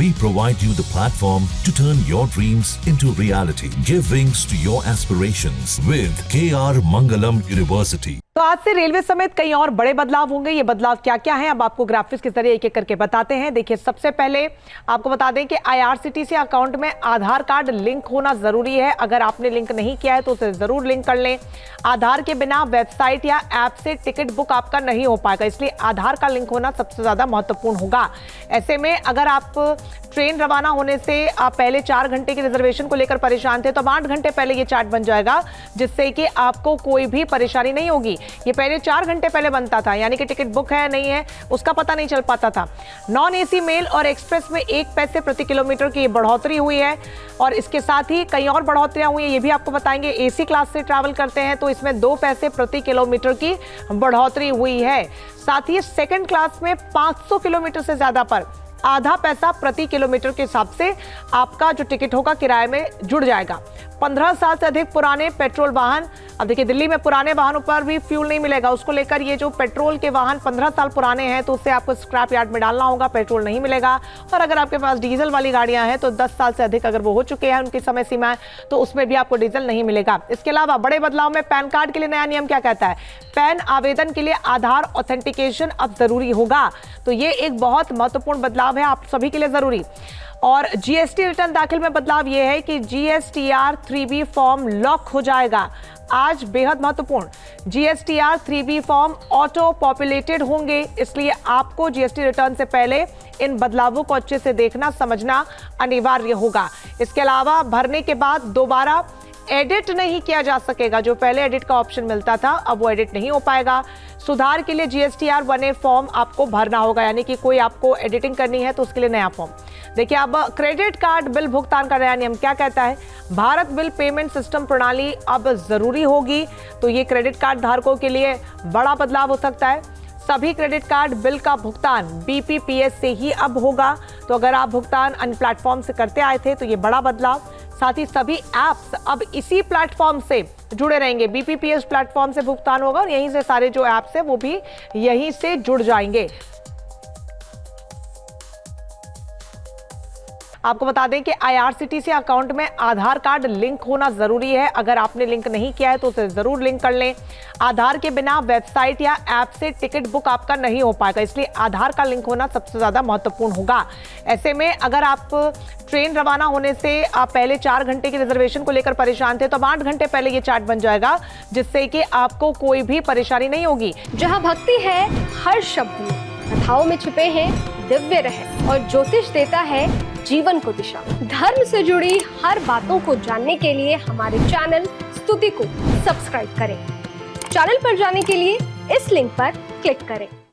We provide you the platform to turn your dreams into reality. Give wings to your aspirations with KR Mangalam University. तो आज से railway समेत कई और बड़े बदलाव होंगे। ये बदलाव क्या क्या हैं अब आपको ग्राफिक्स के जरिए एक एक करके बताते हैं। देखिए, सबसे पहले आपको बता दें कि IRCTC अकाउंट में आधार कार्ड लिंक होना जरूरी है। अगर आपने लिंक नहीं किया है तो उसे जरूर लिंक कर लें। आधार के बिना वेबसाइट या ऐप से टिकट बुक आपका नहीं हो पाएगा, इसलिए आधार का लिंक होना सबसे ज्यादा महत्वपूर्ण होगा। ऐसे में अगर आप ट्रेन रवाना होने से आप पहले 4 घंटे की रिजर्वेशन को लेकर परेशान थे तो अब 8 घंटे पहले ये चार्ट बन जाएगा, जिससे कि आपको कोई भी परेशानी नहीं होगी। ये पहले 4 घंटे पहले बनता था, यानी कि टिकट बुक है नहीं है उसका पता नहीं चल पाता था। नॉन एसी मेल और एक्सप्रेस में 1 पैसे प्रति किलोमीटर की बढ़ोतरी हुई है और इसके साथ ही कई और बढ़ोतरियां हुई है, ये भी आपको बताएंगे। एसी क्लास से ट्रैवल करते हैं तो इसमें 2 पैसे प्रति किलोमीटर की बढ़ोतरी हुई है। साथ ही सेकंड क्लास में 500 किलोमीटर से ज्यादा पर आधा पैसा प्रति किलोमीटर के हिसाब से आपका जो टिकट होगा किराए में जुड़ जाएगा। 15 साल से अधिक पुराने पेट्रोल वाहन, अब देखिए दिल्ली में पुराने वाहनों पर भी फ्यूल नहीं मिलेगा, उसको लेकर ये जो पेट्रोल के वाहन 15 साल पुराने हैं तो उससे आपको स्क्रैप यार्ड में डालना होगा, पेट्रोल नहीं मिलेगा। और अगर आपके पास डीजल वाली गाड़ियां हैं तो 10 साल से अधिक अगर वो हो चुके हैं उनकी समय सीमा तो उसमें भी आपको डीजल नहीं मिलेगा। इसके अलावा बड़े बदलाव में पैन कार्ड के लिए नया नियम क्या कहता है? पैन आवेदन के लिए आधार ऑथेंटिकेशन अब जरूरी होगा, तो ये एक बहुत महत्वपूर्ण बदलाव है आप सभी के लिए जरूरी। और जीएसटी रिटर्न दाखिल में बदलाव यह है कि GSTR 3B फॉर्म लॉक हो जाएगा। आज बेहद महत्वपूर्ण GSTR 3B form auto populated होंगे, इसलिए आपको जीएसटी रिटर्न से पहले इन बदलावों को अच्छे से देखना समझना अनिवार्य होगा। इसके अलावा भरने के बाद दोबारा एडिट नहीं किया जा सकेगा। जो पहले एडिट का ऑप्शन मिलता था अब वो एडिट नहीं हो पाएगा। सुधार के लिए GSTR 1A फॉर्म आपको भरना होगा, यानी कि कोई आपको एडिटिंग करनी है तो उसके लिए नया फॉर्म। देखिए, अब क्रेडिट कार्ड बिल भुगतान का नया नियम क्या कहता है? भारत बिल पेमेंट सिस्टम प्रणाली अब जरूरी होगी, तो ये क्रेडिट कार्ड धारकों के लिए बड़ा बदलाव हो सकता है। सभी क्रेडिट कार्ड बिल का भुगतान BPPS से ही अब होगा, तो अगर आप भुगतान अन्य प्लेटफॉर्म से करते आए थे तो ये बड़ा बदलाव। साथ ही सभी एप्स अब इसी प्लेटफॉर्म से जुड़े रहेंगे, BPPS प्लेटफॉर्म से भुगतान होगा और यहीं से सारे जो एप्स है वो भी यहीं से जुड़ जाएंगे। आपको बता दें कि IRCTC अकाउंट में आधार कार्ड लिंक होना जरूरी है। अगर आपने लिंक नहीं किया है तो उसे जरूर लिंक कर लें। आधार के बिना वेबसाइट या ऐप से टिकट बुक आपका नहीं हो पाएगा, इसलिए आधार का लिंक होना सबसे ज्यादा महत्वपूर्ण होगा। ऐसे में अगर आप ट्रेन रवाना होने से आप पहले 4 घंटे की रिजर्वेशन को लेकर परेशान थे तो अब 8 घंटे पहले ये चार्ट बन जाएगा, जिससे कि आपको कोई भी परेशानी नहीं होगी। जहाँ भक्ति है हर शब्द में, कथाओं में छिपे हैं दिव्य रहस्य और ज्योतिष देता है जीवन को दिशा। धर्म से जुड़ी हर बातों को जानने के लिए हमारे चैनल स्तुति को सब्सक्राइब करें। चैनल पर जाने के लिए इस लिंक पर क्लिक करें।